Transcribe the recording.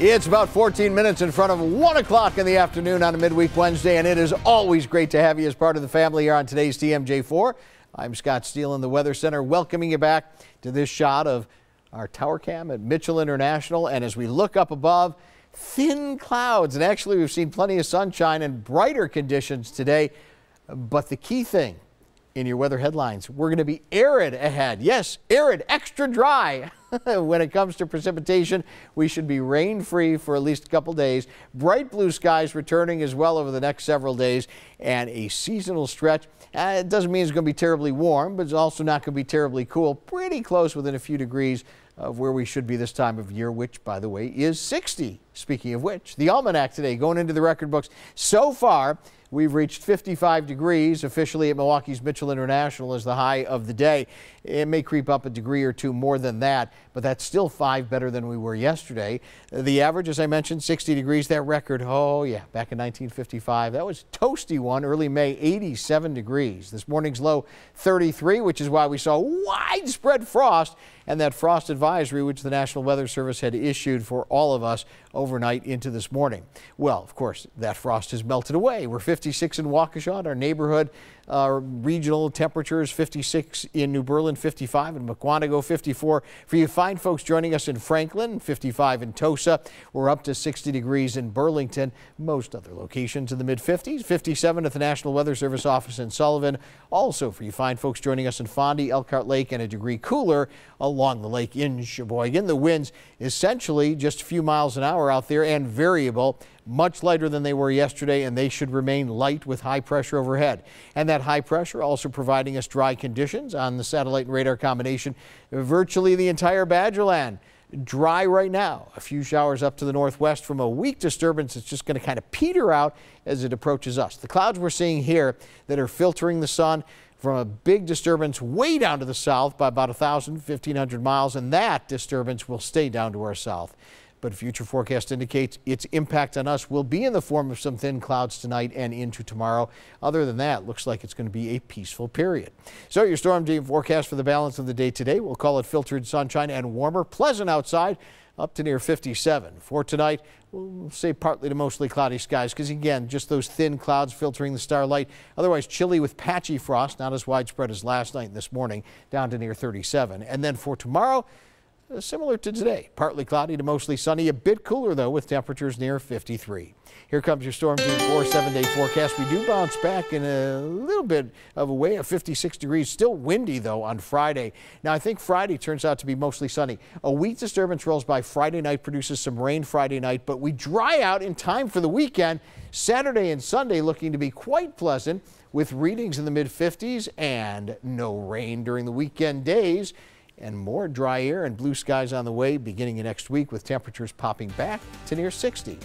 It's about 14 minutes in front of 1 o'clock in the afternoon on a midweek Wednesday, and it is always great to have you as part of the family here on today's TMJ4. I'm Scott Steele in the Weather Center, welcoming you back to this shot of our tower cam at Mitchell International. And as we look up above, thin clouds, and actually we've seen plenty of sunshine and brighter conditions today. But the key thing in your weather headlines, we're going to be arid ahead. Yes, arid, extra dry. When it comes to precipitation, we should be rain-free for at least a couple days. Bright blue skies returning as well over the next several days, and a seasonal stretch. It doesn't mean it's going to be terribly warm, but it's also not going to be terribly cool. Pretty close, within a few degrees of where we should be this time of year, which, by the way, is 60. Speaking of which, the almanac today going into the record books. So far, we've reached 55 degrees officially at Milwaukee's Mitchell International as the high of the day. It may creep up a degree or two more than that, but that's still 5 better than we were yesterday. The average, as I mentioned, 60 degrees. That record, oh yeah, back in 1955. That was a toasty one, early May, 87 degrees. This morning's low, 33, which is why we saw widespread frost, and that frost advisory, which the National Weather Service had issued for all of us overnight into this morning. Well, of course, that frost has melted away. We're 56 in Waukesha, our neighborhood. Regional temperatures, 56 in New Berlin, 55 in Mukwonago, 54 for you fine folks joining us in Franklin, 55 in Tosa. We're up to 60 degrees in Burlington. Most other locations in the mid-50s, 57 at the National Weather Service office in Sullivan. Also for you fine folks joining us in Fondy, Elkhart Lake, and a degree cooler along the lake in Sheboygan. The winds essentially just a few miles an hour out there and variable. Much lighter than they were yesterday, and they should remain light with high pressure overhead. And that high pressure also providing us dry conditions on the satellite and radar combination. Virtually the entire Badgerland dry right now. A few showers up to the northwest from a weak disturbance. It's just going to kind of peter out as it approaches us. The clouds we're seeing here that are filtering the sun from a big disturbance way down to the south by about 1,500 miles, and that disturbance will stay down to our south. But future forecast indicates its impact on us will be in the form of some thin clouds tonight and into tomorrow. Other than that, looks like it's going to be a peaceful period. So your storm team forecast for the balance of the day today, we'll call it filtered sunshine and warmer, pleasant outside, up to near 57. For tonight, we'll say partly to mostly cloudy skies because, again, just those thin clouds filtering the starlight. Otherwise chilly with patchy frost, not as widespread as last night and this morning, down to near 37. And then for tomorrow, similar to today, partly cloudy to mostly sunny, a bit cooler though with temperatures near 53. Here comes your Storm Team 4 7-day forecast. We do bounce back in a little bit of a way of 56 degrees. Still windy though on Friday. Now I think Friday turns out to be mostly sunny. A weak disturbance rolls by Friday night, produces some rain Friday night, but we dry out in time for the weekend. Saturday and Sunday looking to be quite pleasant with readings in the mid-50s and no rain during the weekend days. And more dry air and blue skies on the way beginning of next week with temperatures popping back to near 60.